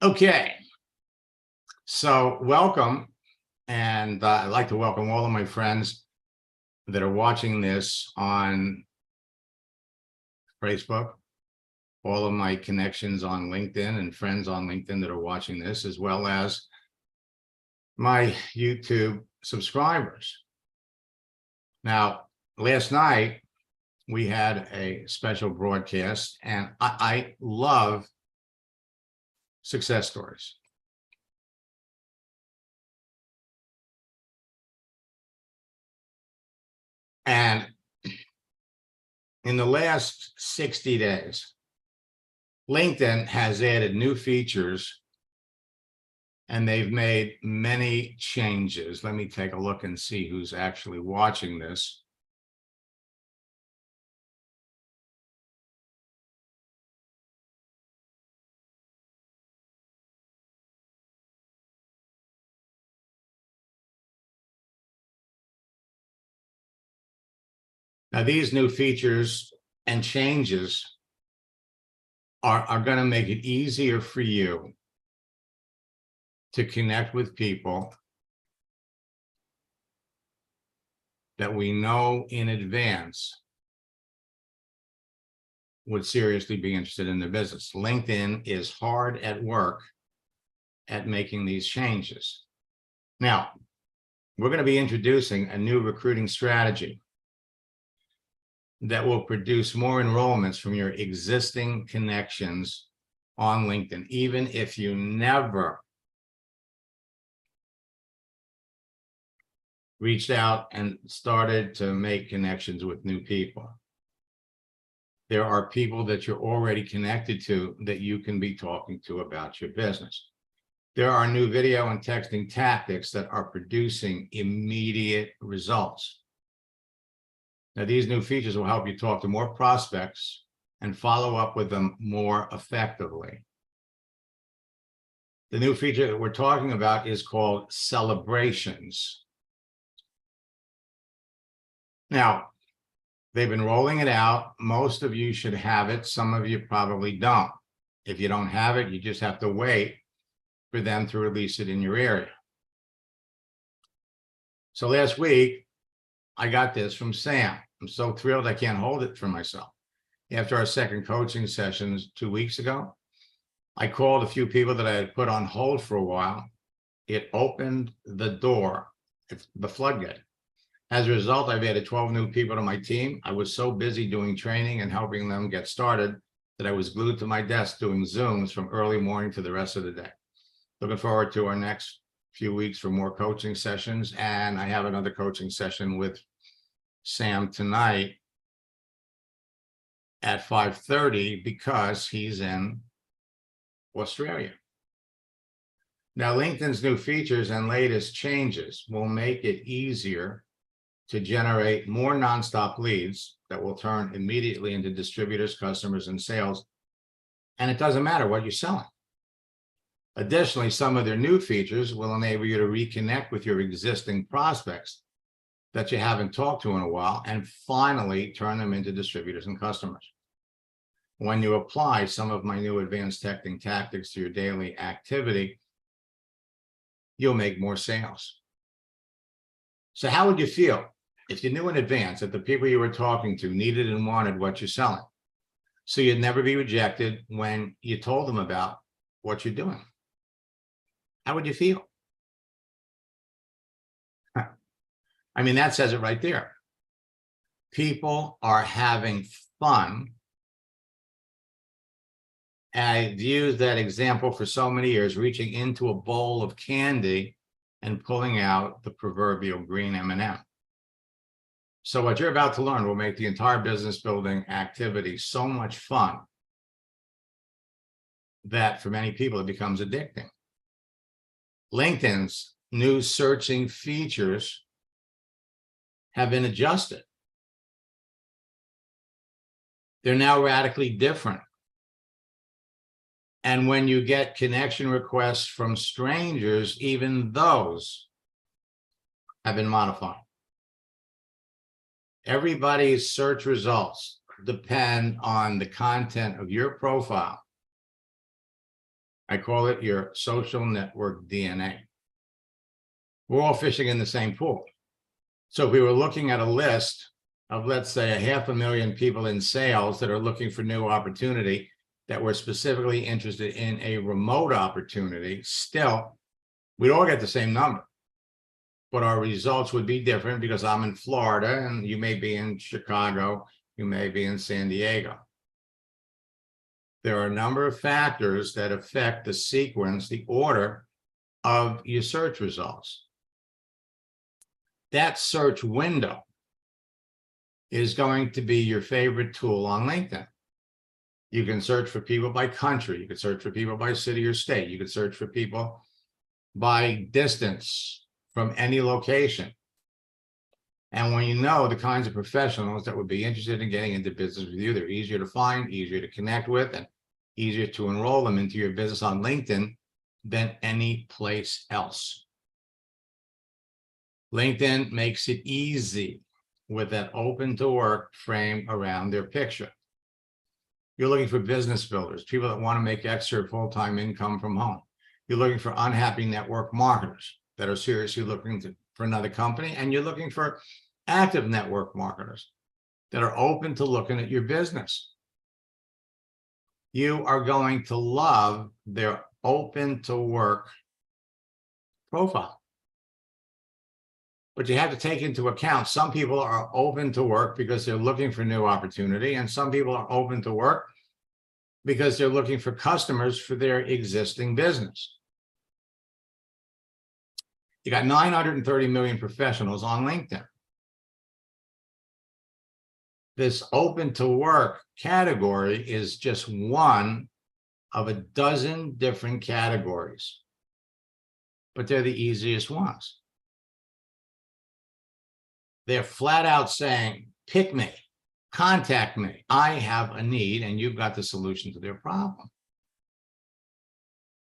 Okay, so welcome, and I'd like to welcome all of my friends that are watching this on Facebook, all of my connections on LinkedIn and friends on LinkedIn that are watching this, as well as my YouTube subscribers. Now, last night we had a special broadcast, and I love success stories. And in the last 60 days, LinkedIn has added new features and they've made many changes. Let me take a look and see who's actually watching this. Now, these new features and changes are going to make it easier for you to connect with people that we know in advance would seriously be interested in their business. LinkedIn is hard at work at making these changes. Now, we're going to be introducing a new recruiting strategy that will produce more enrollments from your existing connections on LinkedIn, even if you never reached out and started to make connections with new people. There are people that you're already connected to that you can be talking to about your business. There are new video and texting tactics that are producing immediate results. Now, these new features will help you talk to more prospects and follow up with them more effectively. The new feature that we're talking about is called celebrations. Now, they've been rolling it out. Most of you should have it. Some of you probably don't. If you don't have it, you just have to wait for them to release it in your area. So last week, I got this from Sam. I'm so thrilled I can't hold it for myself. After our second coaching sessions 2 weeks ago, I called a few people that I had put on hold for a while. It opened the door, the floodgate. As a result, I've added 12 new people to my team. I was so busy doing training and helping them get started that I was glued to my desk doing Zooms from early morning to the rest of the day. Looking forward to our next few weeks for more coaching sessions. And I have another coaching session with Sam tonight at 5:30 because he's in Australia. Now, LinkedIn's new features and latest changes will make it easier to generate more nonstop leads that will turn immediately into distributors, customers, and sales. And it doesn't matter what you're selling. Additionally, some of their new features will enable you to reconnect with your existing prospects that you haven't talked to in a while and finally turn them into distributors and customers. When you apply some of my new advanced texting tactics to your daily activity, you'll make more sales. So how would you feel if you knew in advance that the people you were talking to needed and wanted what you're selling, so you'd never be rejected when you told them about what you're doing? How would you feel? I mean, that says it right there. People are having fun. I've used that example for so many years, reaching into a bowl of candy and pulling out the proverbial green M&M. So what you're about to learn will make the entire business building activity so much fun that for many people it becomes addicting. LinkedIn's new searching features have been adjusted. They're now radically different. And when you get connection requests from strangers, even those have been modified. Everybody's search results depend on the content of your profile I call it your social network DNA. We're all fishing in the same pool. So if we were looking at a list of, let's say, 500,000 people in sales that are looking for new opportunity, that were specifically interested in a remote opportunity, still, we'd all get the same number. But our results would be different because I'm in Florida and you may be in Chicago, you may be in San Diego. There are a number of factors that affect the sequence, the order of your search results. That search window is going to be your favorite tool on LinkedIn. You can search for people by country. You can search for people by city or state. You can search for people by distance from any location. And when you know the kinds of professionals that would be interested in getting into business with you, they're easier to find, easier to connect with, and easier to enroll them into your business on LinkedIn than any place else. LinkedIn makes it easy with that open to work frame around their picture. You're looking for business builders, people that want to make extra full-time income from home. You're looking for unhappy network marketers that are seriously looking for another company, and you're looking for active network marketers that are open to looking at your business. You are going to love their open to work profile. But you have to take into account some people are open to work because they're looking for new opportunity, and some people are open to work because they're looking for customers for their existing business. You got 930 million professionals on LinkedIn. This open to work category is just one of a dozen different categories, but they're the easiest ones. They're flat out saying, pick me, contact me. I have a need and you've got the solution to their problem.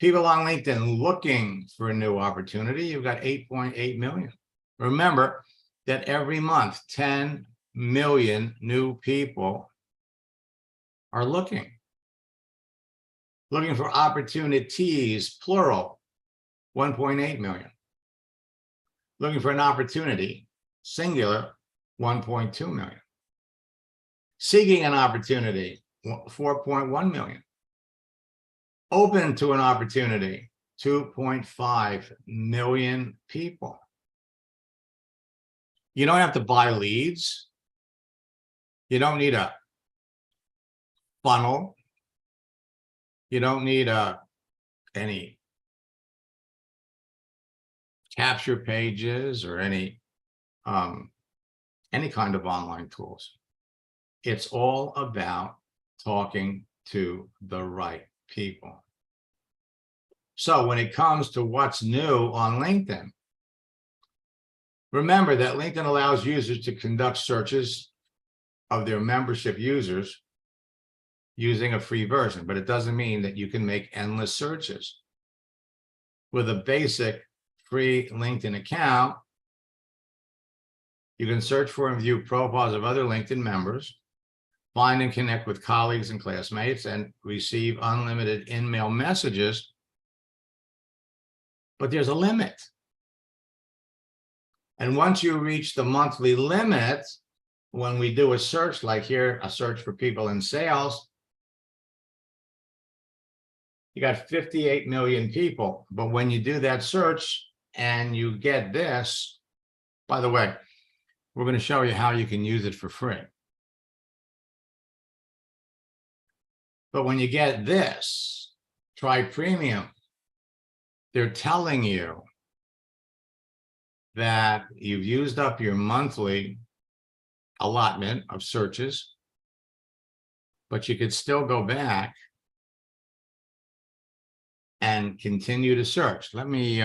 People on LinkedIn looking for a new opportunity, you've got 8.8 million. Remember that every month, 10 million new people are looking for opportunities, plural, 1.8 million. Looking for an opportunity, singular, 1.2 million. Seeking an opportunity, 4.1 million. Open to an opportunity, 2.5 million people. You don't have to buy leads. You don't need a funnel. You don't need any capture pages or any kind of online tools. It's all about talking to the right people. So when it comes to what's new on LinkedIn, remember that LinkedIn allows users to conduct searches of their membership users using a free version, but it doesn't mean that you can make endless searches. With a basic free LinkedIn account, you can search for and view profiles of other LinkedIn members, find and connect with colleagues and classmates, and receive unlimited in-mail messages. But there's a limit. And once you reach the monthly limit, when we do a search like here, a search for people in sales, you got 58 million people. But when you do that search and you get this, by the way, we're going to show you how you can use it for free. But when you get this, try premium, they're telling you that you've used up your monthly allotment of searches, but you could still go back and continue to search. Let me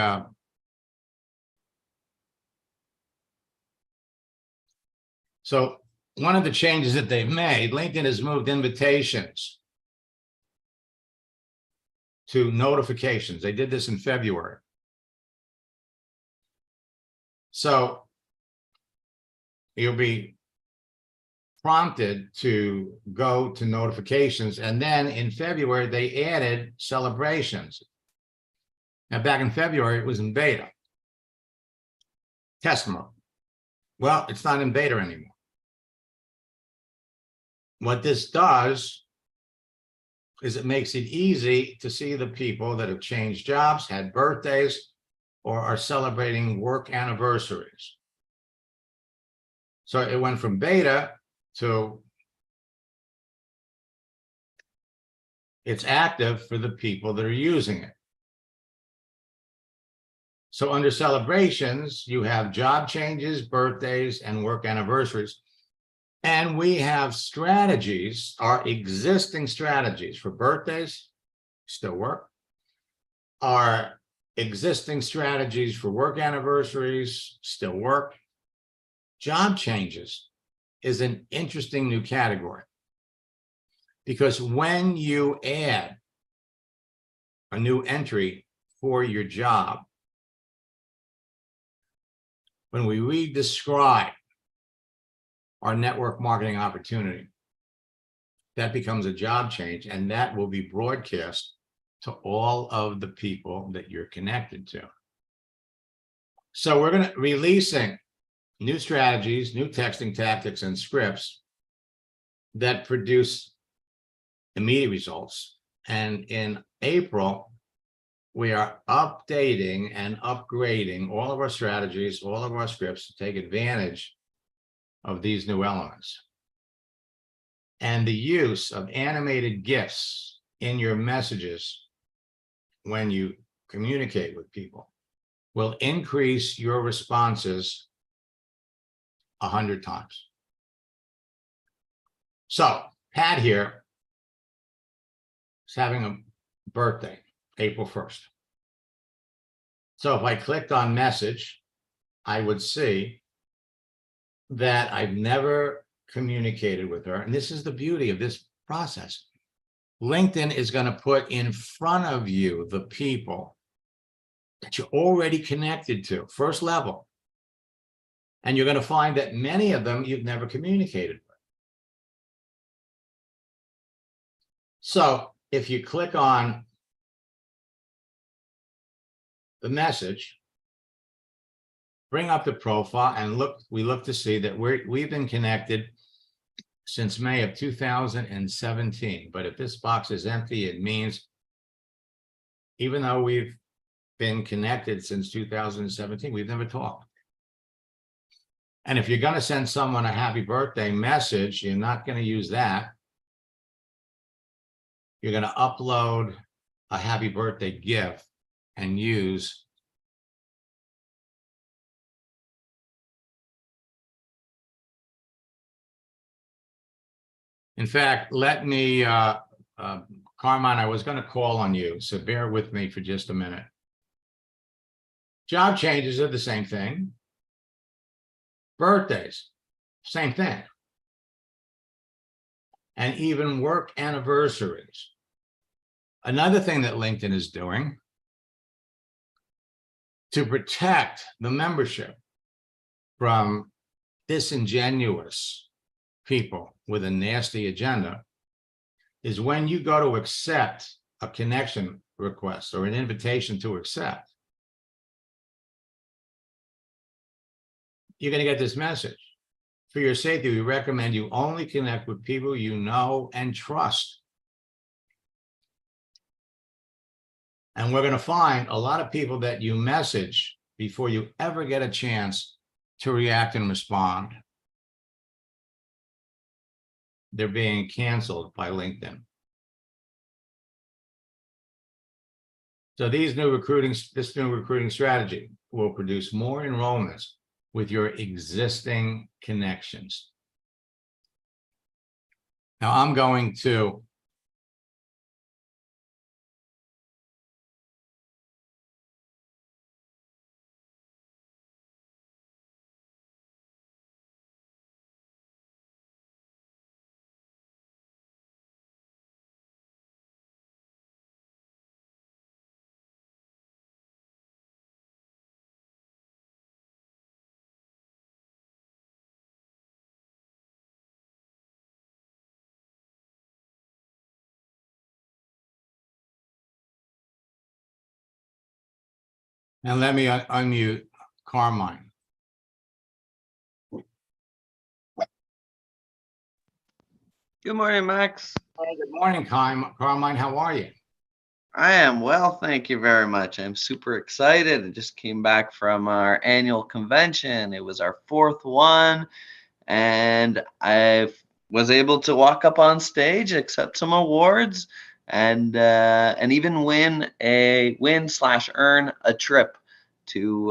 so one of the changes that they've made, LinkedIn has moved invitations to notifications. They did this in February. So you'll be prompted to go to notifications. And then in February, they added celebrations. Now, back in February, it was in beta. Test mode. Well, it's not in beta anymore. What this does is it makes it easy to see the people that have changed jobs, had birthdays, or are celebrating work anniversaries. So it went from beta to it's active for the people that are using it. So under celebrations, you have job changes, birthdays, and work anniversaries. And we have strategies, our existing strategies for birthdays, still work. Our existing strategies for work anniversaries, still work. Job changes is an interesting new category. Because when you add a new entry for your job, when we re-describe our network marketing opportunity, that becomes a job change, and that will be broadcast to all of the people that you're connected to. So we're going to releasing new strategies, new texting tactics and scripts that produce immediate results. And in April, we are updating and upgrading all of our strategies, all of our scripts to take advantage of these new elements. And the use of animated GIFs in your messages when you communicate with people will increase your responses 100 times. So Pat here is having a birthday, April 1st. So if I clicked on message, I would see that I've never communicated with her. And this is the beauty of this process. LinkedIn is going to put in front of you the people that you're already connected to, first level. And you're going to find that many of them you've never communicated with. So if you click on the message, bring up the profile and look, we look to see that we've been connected since May of 2017. But if this box is empty, it means even though we've been connected since 2017, we've never talked. And if you're going to send someone a happy birthday message, you're not going to use that. You're going to upload a happy birthday GIF and use in fact, let me, Carmine, I was going to call on you, so bear with me for just a minute. Job changes are the same thing. Birthdays, same thing. And even work anniversaries. Another thing that LinkedIn is doing to protect the membership from disingenuous people with a nasty agenda is when you go to accept a connection request or an invitation to accept, you're going to get this message. For your safety, we recommend you only connect with people you know and trust. And we're going to find a lot of people that you message before you ever get a chance to react and respond. They're being canceled by LinkedIn. So this new recruiting strategy will produce more enrollments with your existing connections. Now I'm going to And let me unmute Carmine. Good morning, Max. Good morning, Carmine. How are you? I am well, thank you very much. I'm super excited. I just came back from our annual convention. It was our fourth one, and I was able to walk up on stage, accept some awards, and even win/earn a trip to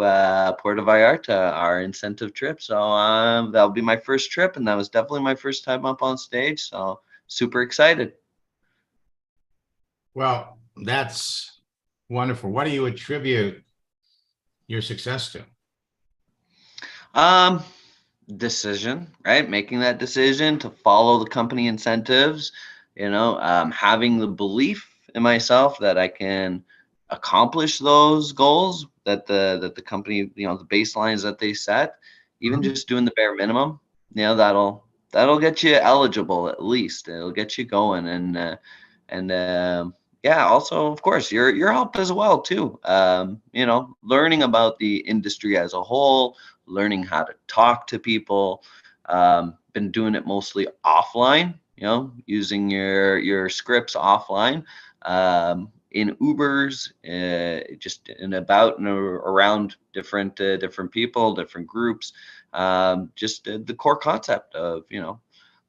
Puerto Vallarta, our incentive trip. So that'll be my first trip, and that was definitely my first time up on stage. So super excited. Well, that's wonderful. What do you attribute your success to? Um, Decision, right? Making that decision to follow the company incentives, having the belief in myself that I can accomplish those goals that the company, the baselines that they set, even Mhm. just doing the bare minimum, that'll get you eligible at least. It'll get you going and yeah, also of course your help as well too. Learning about the industry as a whole, learning how to talk to people. Been doing it mostly offline, using your scripts offline, in Ubers, just in about and around different people, different groups. Just the core concept of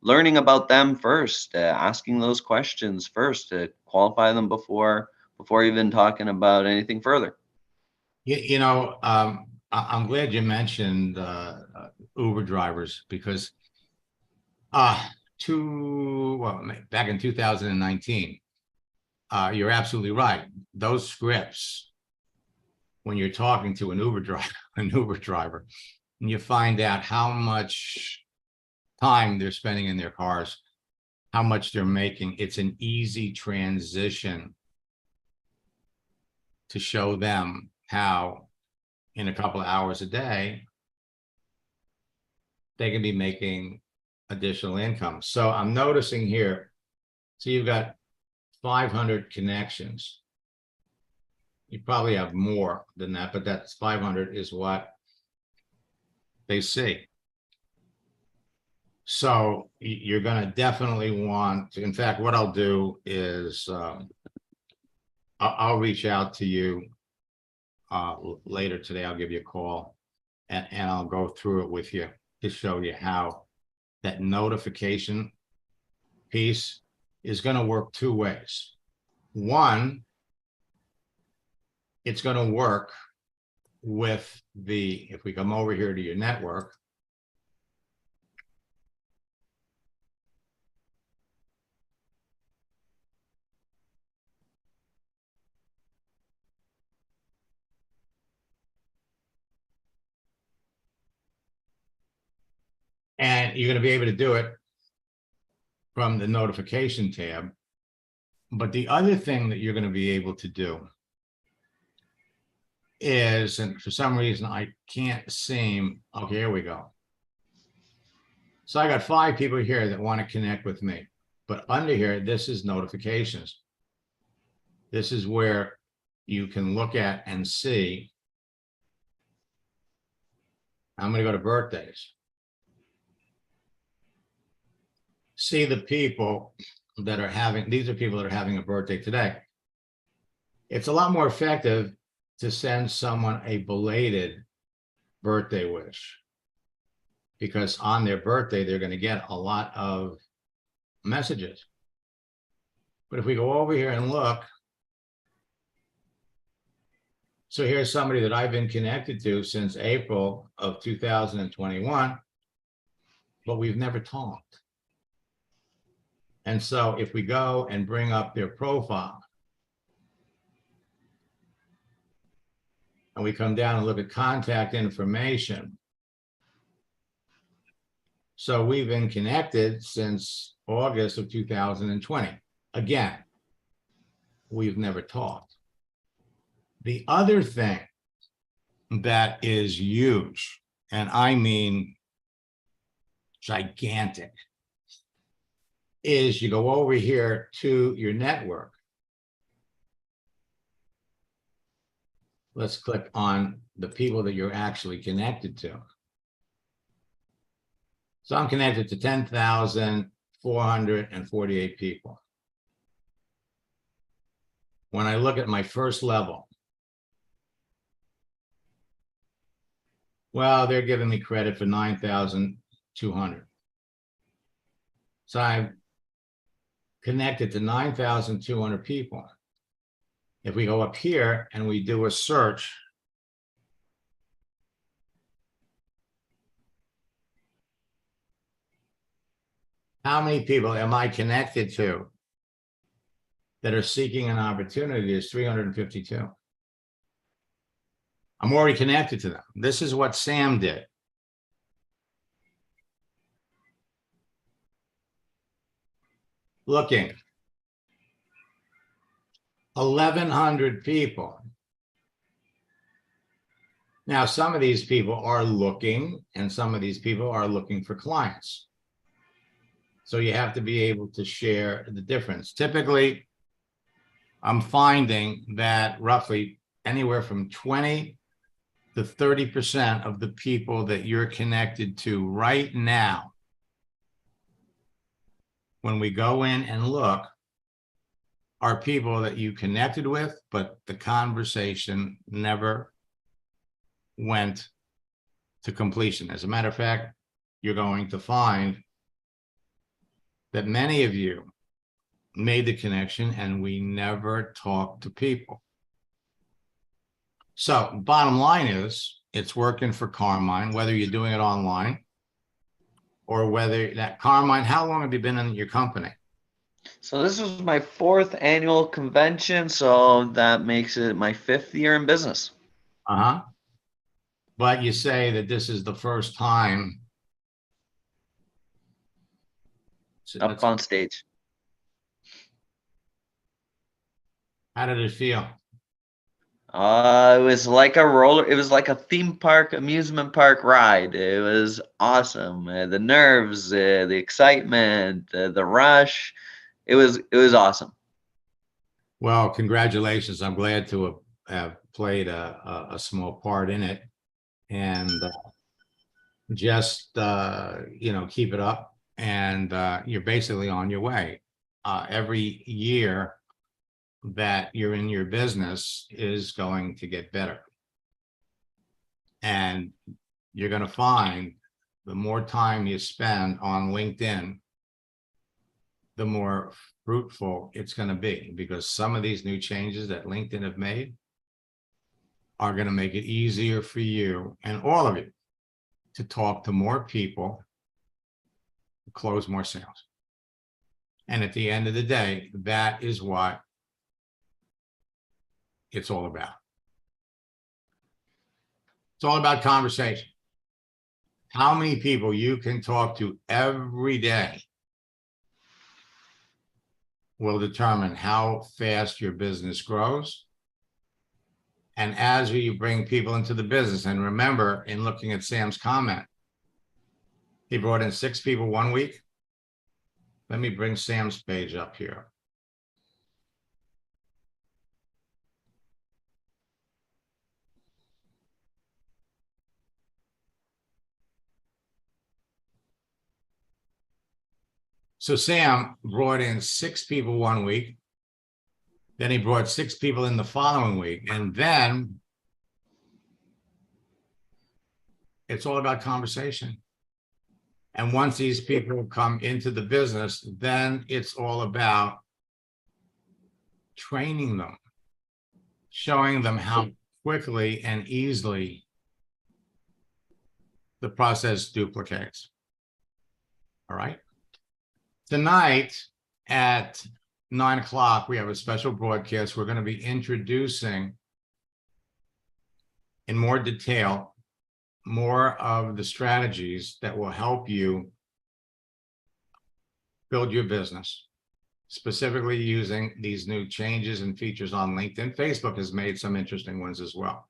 learning about them first, asking those questions first to qualify them before even talking about anything further. I'm glad you mentioned Uber drivers because back in 2019, you're absolutely right. Those scripts, when you're talking to an Uber driver, and you find out how much time they're spending in their cars, how much they're making, it's an easy transition to show them how in a couple of hours a day they can be making additional income. So I'm noticing here, so you've got 500 connections. You probably have more than that, but that's 500 is what they see. So you're going to definitely want to, in fact, what I'll do is I'll reach out to you later today. I'll give you a call and I'll go through it with you to show you how that notification piece is going to work two ways. One, it's going to work with if we come over here to your network, and you're going to be able to do it from the notification tab. But the other thing that you're going to be able to do is, and for some reason I can't seem, okay, here we go. So I got 5 people here that want to connect with me, but under here, this is notifications. This is where you can look at and see. I'm going to go to birthdays. See the people that are having, these are people that are having a birthday today. It's a lot more effective to send someone a belated birthday wish, because on their birthday, they're going to get a lot of messages. But if we go over here and look, so here's somebody that I've been connected to since April of 2021, but we've never talked. And so if we go and bring up their profile, and we come down and look at contact information, so we've been connected since August of 2020. Again, we've never talked. The other thing that is huge, and I mean gigantic, is you go over here to your network. let's click on the people that you're actually connected to. So I'm connected to 10,448 people. When I look at my first level, well, they're giving me credit for 9,200. So I'm connected to 9,200 people. If we go up here and we do a search, how many people am I connected to that are seeking an opportunity? Is 352. I'm already connected to them. This is what Sam did. Looking, 1,100 people. Now, some of these people are looking, and some of these people are looking for clients. So you have to be able to share the difference. Typically, I'm finding that roughly anywhere from 20 to 30% of the people that you're connected to right now, when we go in and look, are people that you connected with, but the conversation never went to completion. As a matter of fact, you're going to find that many of you made the connection and we never talked to people. So bottom line is, it's working for Carmine, whether you're doing it online or whether that Carmine, how long have you been in your company? So this was my 4th annual convention, so that makes it my 5th year in business. Uh-huh. But you say that this is the first time Up on stage. How did it feel? It was like it was like a theme park, amusement park ride. It was awesome. The nerves, the excitement, the rush. It was awesome. Well, congratulations. I'm glad to have played a small part in it. And just, keep it up. And you're basically on your way. Every year that you're in your business is going to get better. And you're going to find the more time you spend on LinkedIn, the more fruitful it's going to be, because some of these new changes that LinkedIn have made are going to make it easier for you and all of you to talk to more people, close more sales. And at the end of the day, that is what it's all about. It's all about conversation. How many people you can talk to every day will determine how fast your business grows. And as you bring people into the business, and remember, in looking at Sam's comment, he brought in 6 people 1 week. Let me bring Sam's page up here. So Sam brought in 6 people 1 week. Then he brought 6 people in the following week. And then it's all about conversation. And once these people come into the business, then it's all about training them, showing them how quickly and easily the process duplicates. All right. Tonight at 9 o'clock, we have a special broadcast. We're going to be introducing in more detail more of the strategies that will help you build your business, specifically using these new changes and features on LinkedIn. Facebook has made some interesting ones as well.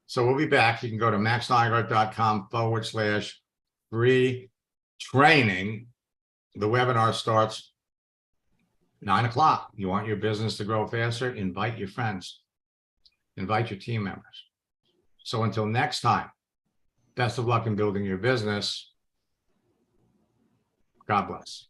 So we'll be back. You can go to maxnygaard.com/free training. The webinar starts 9 o'clock. You want your business to grow faster? Invite your friends. invite your team members. So until next time, best of luck in building your business. God bless.